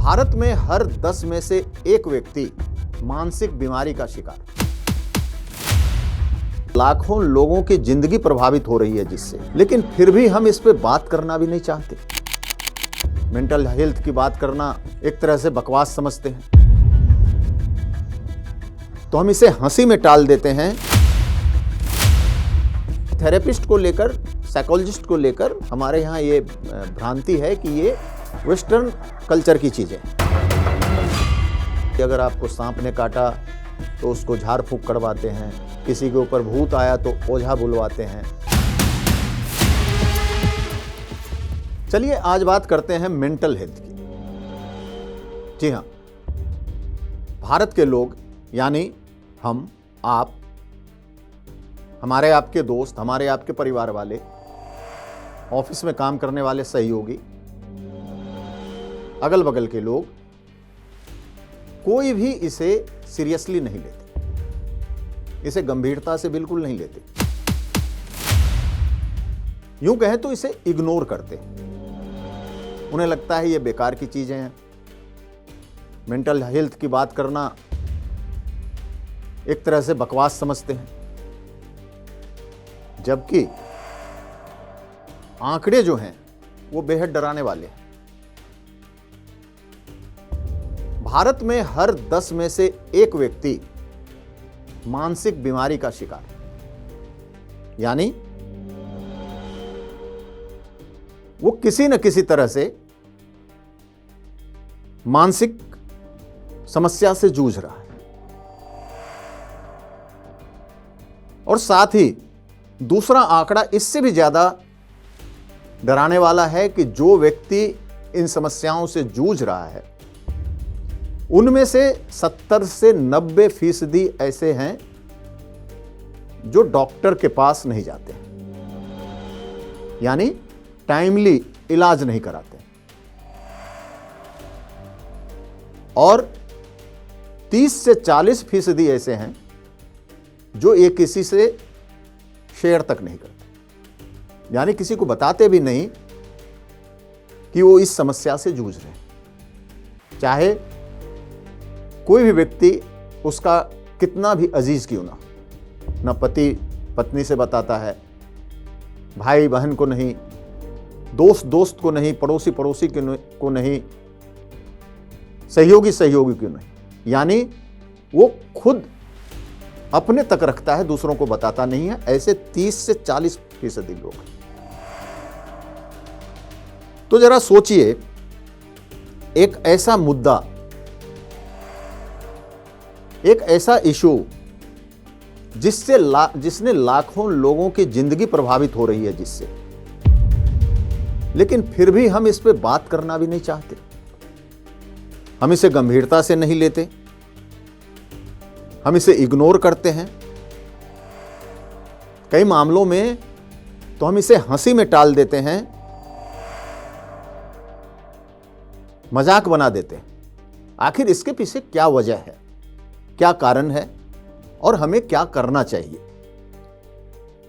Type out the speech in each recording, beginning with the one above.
भारत में हर 10 में से एक व्यक्ति मानसिक बीमारी का शिकार। लाखों लोगों की जिंदगी प्रभावित हो रही है जिससे, लेकिन फिर भी हम इस पे बात करना भी नहीं चाहते। मेंटल हेल्थ की बात करना एक तरह से बकवास समझते हैं, तो हम इसे हंसी में टाल देते हैं। थेरेपिस्ट को लेकर, साइकोलॉजिस्ट को लेकर हमारे यहाँ ये भ्रांति है कि ये वेस्टर्न कल्चर की चीज़ है। अगर आपको सांप ने काटा तो उसको झाड़ फूंक करवाते हैं, किसी के ऊपर भूत आया तो ओझा बुलवाते हैं। चलिए आज बात करते हैं मेंटल हेल्थ की। जी हाँ, भारत के लोग यानी हम, आप, हमारे आपके दोस्त, हमारे आपके परिवार वाले, ऑफिस में काम करने वाले सहयोगी, अगल बगल के लोग, कोई भी इसे सीरियसली नहीं लेते, इसे गंभीरता से बिल्कुल नहीं लेते। यूं कहें तो इसे इग्नोर करते हैं। उन्हें लगता है ये बेकार की चीजें हैं। मेंटल हेल्थ की बात करना एक तरह से बकवास समझते हैं, जबकि आंकड़े जो हैं वो बेहद डराने वाले हैं। भारत में हर 10 में से एक व्यक्ति मानसिक बीमारी का शिकार है, यानी वो किसी न किसी तरह से मानसिक समस्या से जूझ रहा है। और साथ ही दूसरा आंकड़ा इससे भी ज्यादा डराने वाला है कि जो व्यक्ति इन समस्याओं से जूझ रहा है, उनमें से 70 से 90% ऐसे हैं जो डॉक्टर के पास नहीं जाते, यानी टाइमली इलाज नहीं कराते, और 30 से 40% ऐसे हैं जो ये किसी से शेयर तक नहीं करते, यानी किसी को बताते भी नहीं कि वो इस समस्या से जूझ रहे हैं। चाहे कोई भी व्यक्ति उसका कितना भी अजीज क्यों ना, ना पति पत्नी से बताता है, भाई बहन को नहीं, दोस्त दोस्त को नहीं, पड़ोसी पड़ोसी को नहीं, सहयोगी सहयोगी को नहीं, यानी वो खुद अपने तक रखता है, दूसरों को बताता नहीं है। ऐसे 30 से 40% लोग। तो जरा सोचिए, एक ऐसा मुद्दा, एक ऐसा इशू जिसने लाखों लोगों की जिंदगी प्रभावित हो रही है जिससे, लेकिन फिर भी हम इस पे बात करना भी नहीं चाहते। हम इसे गंभीरता से नहीं लेते, हम इसे इग्नोर करते हैं। कई मामलों में तो हम इसे हंसी में टाल देते हैं, मजाक बना देते हैं। आखिर इसके पीछे क्या वजह है, क्या कारण है और हमें क्या करना चाहिए?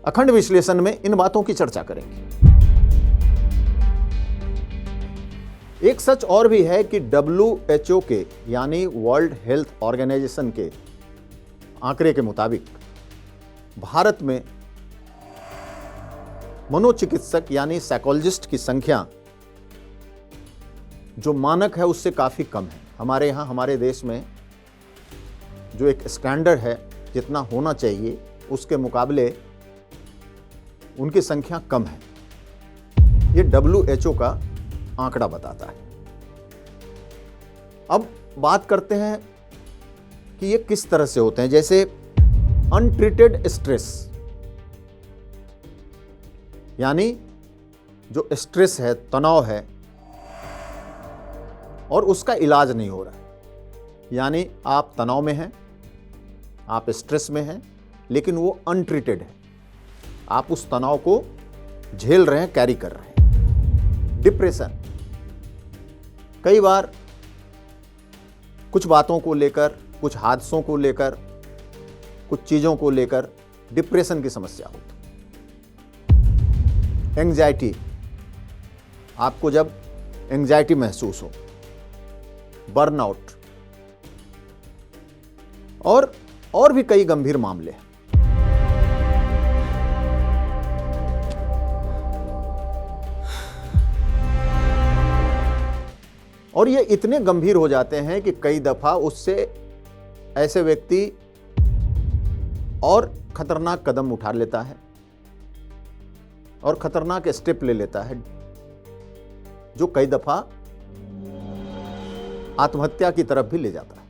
अखंड विश्लेषण में इन बातों की चर्चा करेंगे। एक सच और भी है कि WHO के यानी वर्ल्ड हेल्थ ऑर्गेनाइजेशन के आंकड़े के मुताबिक भारत में मनोचिकित्सक यानी साइकोलॉजिस्ट की संख्या जो मानक है उससे काफी कम है। हमारे यहाँ, हमारे देश में जो एक स्टैंडर्ड है, जितना होना चाहिए, उसके मुकाबले उनकी संख्या कम है। ये WHO का आंकड़ा बताता है। अब बात करते हैं कि ये किस तरह से होते हैं। जैसे अनट्रीटेड स्ट्रेस, यानी जो स्ट्रेस है, तनाव है, और उसका इलाज नहीं हो रहा है, यानी आप तनाव में हैं, आप स्ट्रेस में हैं, लेकिन वो अनट्रीटेड है। आप उस तनाव को झेल रहे हैं, कैरी कर रहे हैं। डिप्रेशन, कई बार कुछ बातों को लेकर, कुछ हादसों को लेकर, कुछ चीजों को लेकर डिप्रेशन की समस्या होती है। एंग्जाइटी, आपको जब एंग्जाइटी महसूस हो, बर्नआउट और भी कई गंभीर मामले हैं। और ये इतने गंभीर हो जाते हैं कि कई दफा उससे ऐसे व्यक्ति और खतरनाक कदम उठा लेता है और खतरनाक स्टेप ले लेता है, जो कई दफा आत्महत्या की तरफ भी ले जाता है।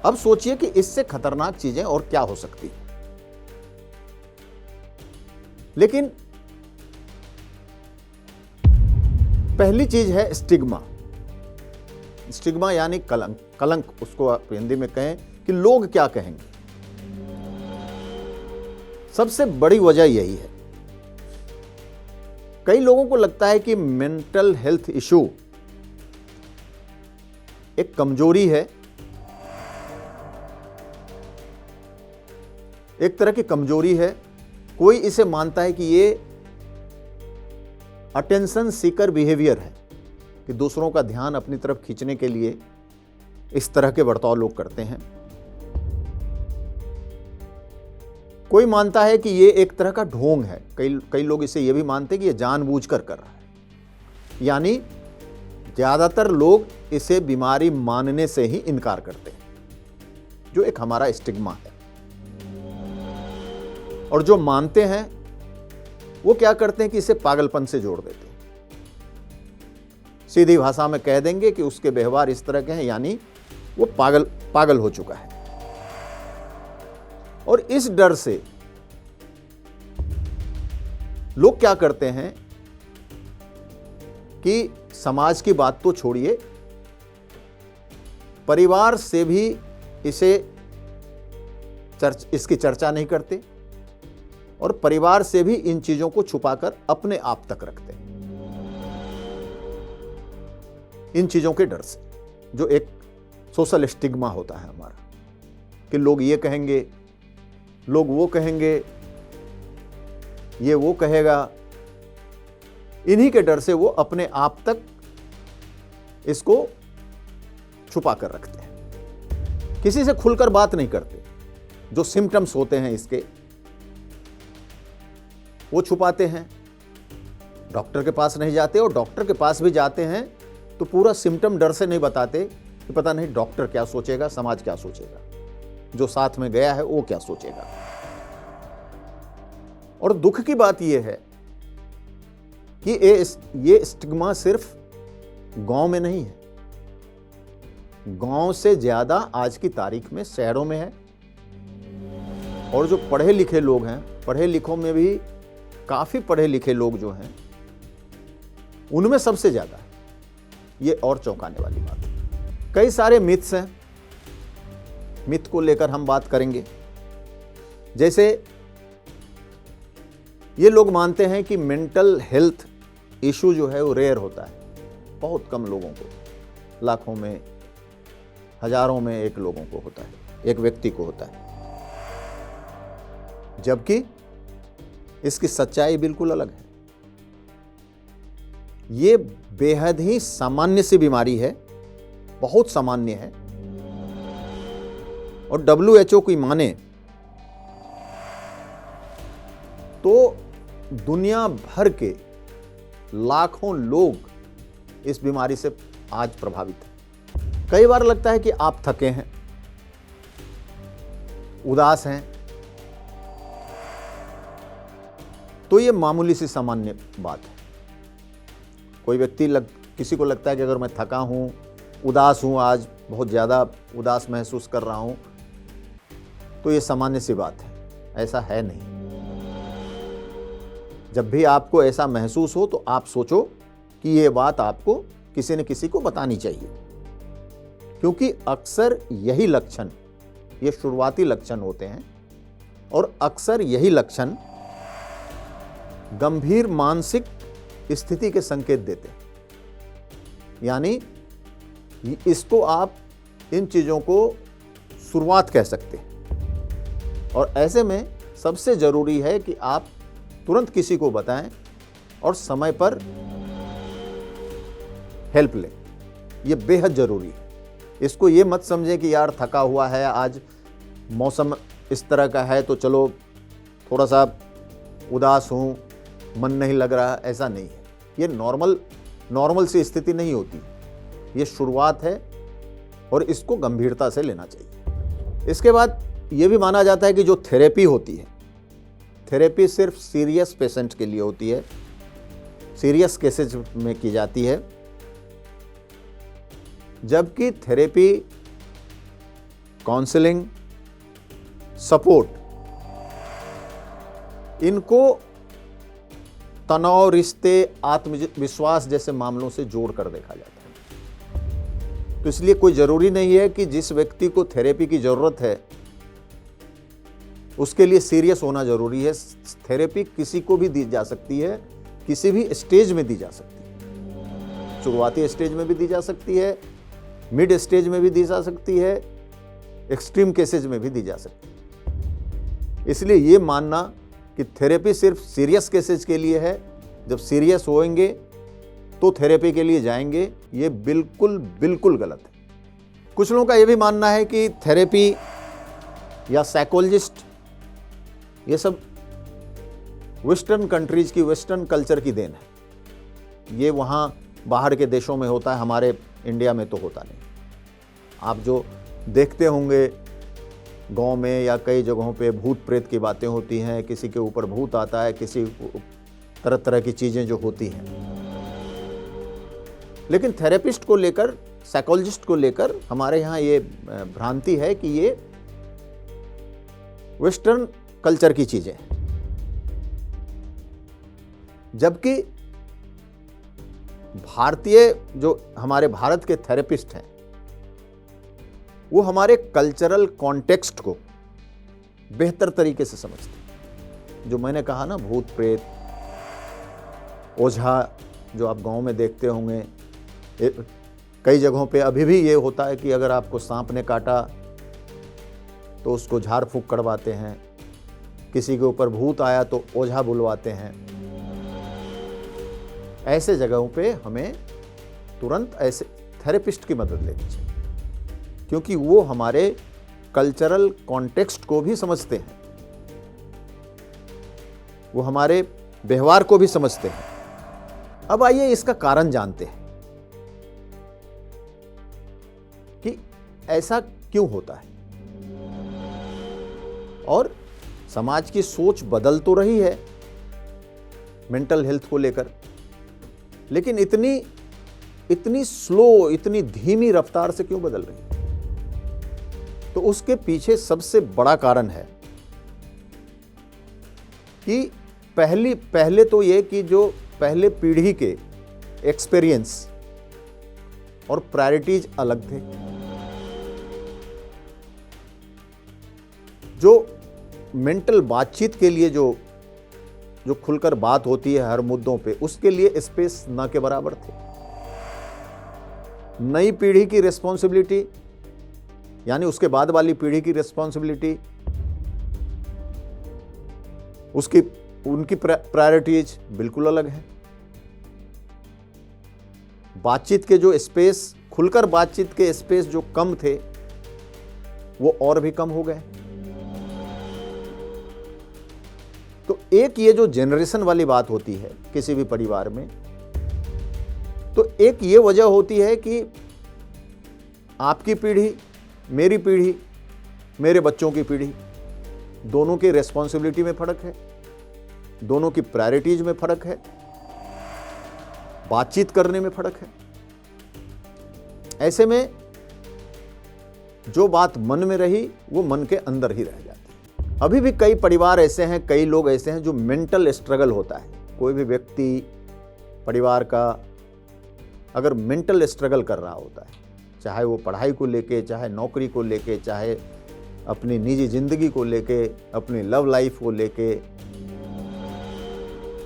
अब सोचिए कि इससे खतरनाक चीजें और क्या हो सकती हैं। लेकिन पहली चीज है स्टिग्मा। स्टिग्मा यानी कलंक। कलंक उसको आप हिंदी में कहें कि लोग क्या कहेंगे। सबसे बड़ी वजह यही है। कई लोगों को लगता है कि मेंटल हेल्थ इशू एक कमजोरी है, एक तरह की कमजोरी है। कोई इसे मानता है कि ये अटेंशन सीकर बिहेवियर है, कि दूसरों का ध्यान अपनी तरफ खींचने के लिए इस तरह के बर्ताव लोग करते हैं। कोई मानता है कि ये एक तरह का ढोंग है। कई लोग इसे ये भी मानते हैं कि ये जानबूझकर कर रहा है। यानी ज्यादातर लोग इसे बीमारी मानने से ही इनकार करते हैं, जो एक हमारा स्टिग्मा है। और जो मानते हैं वो क्या करते हैं कि इसे पागलपन से जोड़ देते हैं। सीधी भाषा में कह देंगे कि उसके व्यवहार इस तरह के हैं, यानी वो पागल हो चुका है। और इस डर से लोग क्या करते हैं कि समाज की बात तो छोड़िए, परिवार से भी इसकी चर्चा नहीं करते और परिवार से भी इन चीजों को छुपाकर अपने आप तक रखते हैं, इन चीजों के डर से, जो एक सोशल स्टिग्मा होता है हमारा, कि लोग ये कहेंगे, लोग वो कहेंगे, ये वो कहेगा। इन्हीं के डर से वो अपने आप तक इसको छुपा कर रखते हैं, किसी से खुलकर बात नहीं करते। जो सिम्टम्स होते हैं इसके वो छुपाते हैं, डॉक्टर के पास नहीं जाते, और डॉक्टर के पास भी जाते हैं तो पूरा सिम्टम डर से नहीं बताते कि पता नहीं डॉक्टर क्या सोचेगा, समाज क्या सोचेगा, जो साथ में गया है वो क्या सोचेगा। और दुख की बात यह है कि ये स्टिग्मा सिर्फ गांव में नहीं है, गांव से ज्यादा आज की तारीख में शहरों में है। और जो पढ़े लिखे लोग हैं, पढ़े लिखों में भी काफी पढ़े लिखे लोग जो हैं, उनमें सबसे ज्यादा है। ये और चौंकाने वाली बात है। कई सारे मिथ्स हैं, मिथ को लेकर हम बात करेंगे। जैसे ये लोग मानते हैं कि मेंटल हेल्थ इशू जो है वो रेयर होता है, बहुत कम लोगों को, लाखों में, हजारों में एक लोगों को होता है, एक व्यक्ति को होता है। जबकि इसकी सच्चाई बिल्कुल अलग है। ये बेहद ही सामान्य सी बीमारी है, बहुत सामान्य है। और WHO की माने तो दुनिया भर के लाखों लोग इस बीमारी से आज प्रभावित हैं। कई बार लगता है कि आप थके हैं, उदास हैं, तो ये मामूली सी सामान्य बात है। कोई व्यक्ति किसी को लगता है कि अगर मैं थका हूं, उदास हूं, आज बहुत ज़्यादा उदास महसूस कर रहा हूं, तो ये सामान्य सी बात है। ऐसा है नहीं। जब भी आपको ऐसा महसूस हो तो आप सोचो कि ये बात आपको किसी न किसी को बतानी चाहिए, क्योंकि अक्सर यही लक्षण, ये शुरुआती लक्षण होते हैं, और अक्सर यही लक्षण गंभीर मानसिक स्थिति के संकेत देते हैं। यानी इसको आप इन चीजों को शुरुआत कह सकते हैं। और ऐसे में सबसे जरूरी है कि आप तुरंत किसी को बताएं और समय पर हेल्प लें। ये बेहद ज़रूरी है। इसको ये मत समझें कि यार थका हुआ है, आज मौसम इस तरह का है तो चलो थोड़ा सा उदास हूँ, मन नहीं लग रहा, ऐसा नहीं है। ये नॉर्मल सी स्थिति नहीं होती, ये शुरुआत है और इसको गंभीरता से लेना चाहिए। इसके बाद ये भी माना जाता है कि जो थेरेपी होती है, थेरेपी सिर्फ सीरियस पेशेंट के लिए होती है, सीरियस केसेज में की जाती है, जबकि थेरेपी, काउंसलिंग, सपोर्ट, इनको तनाव, रिश्ते, आत्मविश्वास जैसे मामलों से जोड़कर देखा जाता है। तो इसलिए कोई जरूरी नहीं है कि जिस व्यक्ति को थेरेपी की जरूरत है उसके लिए सीरियस होना जरूरी है। थेरेपी किसी को भी दी जा सकती है, किसी भी स्टेज में दी जा सकती है। शुरुआती स्टेज में भी दी जा सकती है, मिड स्टेज में भी दी जा सकती है, एक्सट्रीम केसेज में भी दी जा सकती है। इसलिए ये मानना कि थेरेपी सिर्फ सीरियस केसेज के लिए है, जब सीरियस होंगे तो थेरेपी के लिए जाएंगे, ये बिल्कुल गलत है। कुछ लोगों का ये भी मानना है कि थेरेपी या साइकोलॉजिस्ट ये सब वेस्टर्न कंट्रीज की, वेस्टर्न कल्चर की देन है। ये वहाँ बाहर के देशों में होता है, हमारे इंडिया में तो होता नहीं। आप जो देखते होंगे गांव में या कई जगहों पे भूत प्रेत की बातें होती हैं, किसी के ऊपर भूत आता है, किसी तरह तरह की चीज़ें जो होती हैं। लेकिन थेरेपिस्ट को लेकर, साइकोलॉजिस्ट को लेकर हमारे यहाँ ये भ्रांति है कि ये वेस्टर्न कल्चर की चीज़ें हैं, जबकि भारतीय जो हमारे भारत के थेरेपिस्ट हैं वो हमारे कल्चरल कॉन्टेक्स्ट को बेहतर तरीके से समझते हैं। जो मैंने कहा ना, भूत प्रेत, ओझा जो आप गांव में देखते होंगे, कई जगहों पे अभी भी ये होता है कि अगर आपको सांप ने काटा तो उसको झाड़ फूंक करवाते हैं, किसी के ऊपर भूत आया तो ओझा बुलवाते हैं। ऐसे जगहों पे हमें तुरंत ऐसे थेरेपिस्ट की मदद लेनी चाहिए, क्योंकि वो हमारे कल्चरल कॉन्टेक्स्ट को भी समझते हैं, वो हमारे व्यवहार को भी समझते हैं। अब आइए इसका कारण जानते हैं कि ऐसा क्यों होता है। और समाज की सोच बदल तो रही है मेंटल हेल्थ को लेकर, लेकिन इतनी स्लो, इतनी धीमी रफ्तार से क्यों बदल रही है? तो उसके पीछे सबसे बड़ा कारण है कि पहले तो ये कि जो पहले पीढ़ी के एक्सपीरियंस और प्रायोरिटीज अलग थे। जो मेंटल बातचीत के लिए जो खुलकर बात होती है हर मुद्दों पे, उसके लिए स्पेस ना के बराबर थे। नई पीढ़ी की रिस्पॉन्सिबिलिटी, यानी उसके बाद वाली पीढ़ी की रिस्पॉन्सिबिलिटी, उनकी प्रायोरिटीज बिल्कुल अलग है। बातचीत के जो स्पेस, खुलकर बातचीत के स्पेस जो कम थे वो और भी कम हो गए। तो एक ये जो जनरेशन वाली बात होती है किसी भी परिवार में, तो एक ये वजह होती है कि आपकी पीढ़ी, मेरी पीढ़ी, मेरे बच्चों की पीढ़ी, दोनों की रिस्पॉन्सिबिलिटी में फर्क है, दोनों की प्रायोरिटीज में फर्क है, बातचीत करने में फर्क है। ऐसे में जो बात मन में रही वो मन के अंदर ही रह जाती है। अभी भी कई परिवार ऐसे हैं, कई लोग ऐसे हैं जो मेंटल स्ट्रगल होता है। कोई भी व्यक्ति परिवार का अगर मेंटल स्ट्रगल कर रहा होता है, चाहे वो पढ़ाई को लेके, चाहे नौकरी को लेके, चाहे अपनी निजी जिंदगी को लेके, अपनी लव लाइफ को लेके,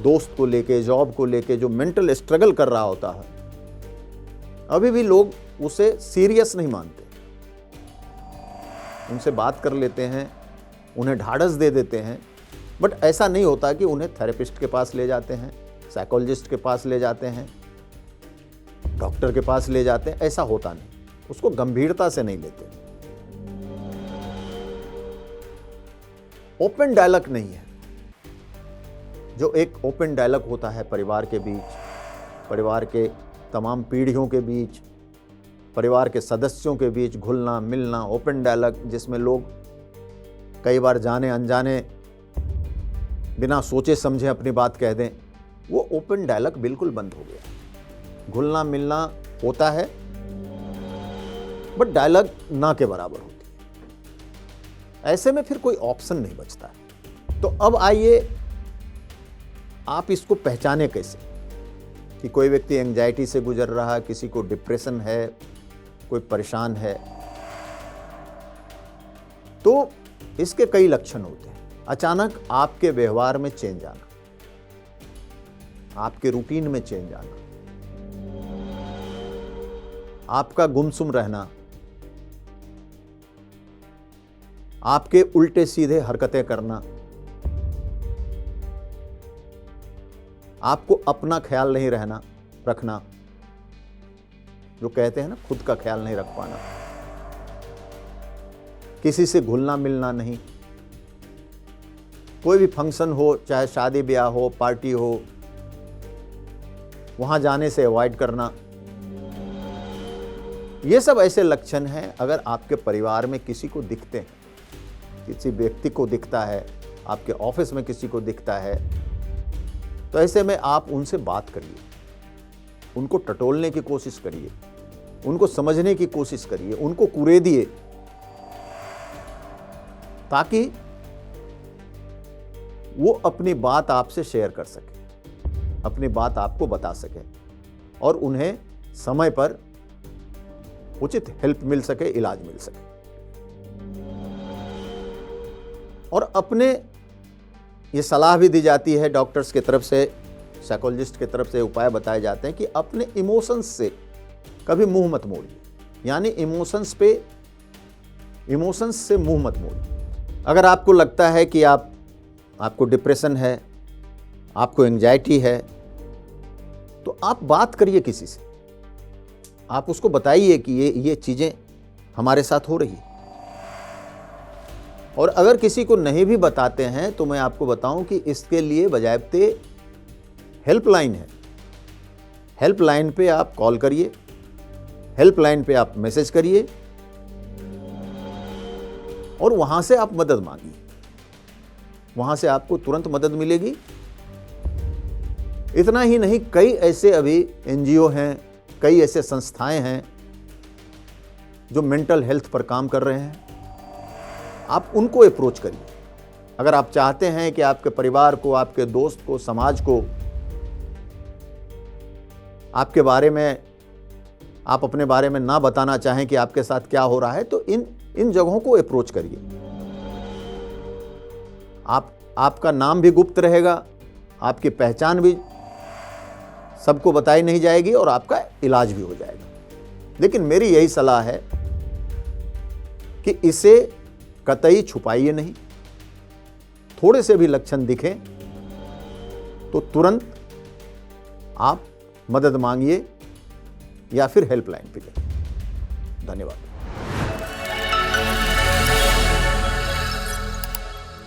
दोस्त को लेके, जॉब को लेके, जो मेंटल स्ट्रगल कर रहा होता है, अभी भी लोग उसे सीरियस नहीं मानते। उनसे बात कर लेते हैं, उन्हें ढाढ़स दे देते हैं, बट ऐसा नहीं होता कि उन्हें थेरेपिस्ट के पास ले जाते हैं, साइकोलॉजिस्ट के पास ले जाते हैं। डॉक्टर के पास ले जाते हैं, ऐसा होता नहीं, उसको गंभीरता से नहीं लेते। ओपन डायलॉग नहीं है। जो एक ओपन डायलॉग होता है परिवार के बीच, परिवार के तमाम पीढ़ियों के बीच, परिवार के सदस्यों के बीच घुलना मिलना, ओपन डायलॉग जिसमें लोग कई बार जाने अनजाने बिना सोचे समझे अपनी बात कह दें, वो ओपन डायलॉग बिल्कुल बंद हो गया। घुलना मिलना होता है बट डायलॉग ना के बराबर होती है। ऐसे में फिर कोई ऑप्शन नहीं बचता है। तो अब आइए आप इसको पहचाने कैसे कि कोई व्यक्ति एंजाइटी से गुजर रहा है, किसी को डिप्रेशन है, कोई परेशान है। तो इसके कई लक्षण होते हैं। अचानक आपके व्यवहार में चेंज आना, आपके रूटीन में चेंज आना, आपका गुमसुम रहना, आपके उल्टे सीधे हरकतें करना, आपको अपना ख्याल नहीं रखना, जो कहते हैं ना खुद का ख्याल नहीं रख पाना, किसी से घुलना मिलना नहीं, कोई भी फंक्शन हो, चाहे शादी ब्याह हो, पार्टी हो, वहां जाने से अवॉइड करना। ये सब ऐसे लक्षण हैं अगर आपके परिवार में किसी को दिखते हैं, किसी व्यक्ति को दिखता है, आपके ऑफिस में किसी को दिखता है, तो ऐसे में आप उनसे बात करिए, उनको टटोलने की कोशिश करिए, उनको समझने की कोशिश करिए, उनको कुरेदिए, ताकि वो अपनी बात आपसे शेयर कर सके, अपनी बात आपको बता सके और उन्हें समय पर उचित हेल्प मिल सके, इलाज मिल सके। और अपने ये सलाह भी दी जाती है डॉक्टर्स की तरफ से, साइकोलॉजिस्ट की तरफ से उपाय बताए जाते हैं कि अपने इमोशंस से कभी मुंह मत मोड़िए, यानी इमोशंस से मुंह मत मोड़िए। अगर आपको लगता है कि आपको डिप्रेशन है, आपको एंजाइटी है, तो आप बात करिए किसी से, आप उसको बताइए कि ये चीज़ें हमारे साथ हो रही है। और अगर किसी को नहीं भी बताते हैं तो मैं आपको बताऊं कि इसके लिए बजाय हेल्पलाइन है। हेल्पलाइन पे आप कॉल करिए, हेल्पलाइन पे आप मैसेज करिए और वहां से आप मदद मांगिए, वहां से आपको तुरंत मदद मिलेगी। इतना ही नहीं, कई ऐसे अभी एनजीओ हैं, कई ऐसे संस्थाएं हैं जो मेंटल हेल्थ पर काम कर रहे हैं। आप उनको अप्रोच करिए। अगर आप चाहते हैं कि आपके परिवार को, आपके दोस्त को, समाज को आपके बारे में, आप अपने बारे में ना बताना चाहें कि आपके साथ क्या हो रहा है, तो इन जगहों को अप्रोच करिए। आपका नाम भी गुप्त रहेगा, आपकी पहचान भी सबको बताई नहीं जाएगी और आपका इलाज भी हो जाएगा। लेकिन मेरी यही सलाह है कि इसे कतई छुपाइए नहीं। थोड़े से भी लक्षण दिखें तो तुरंत आप मदद मांगिए या फिर हेल्पलाइन पे जाइए। धन्यवाद।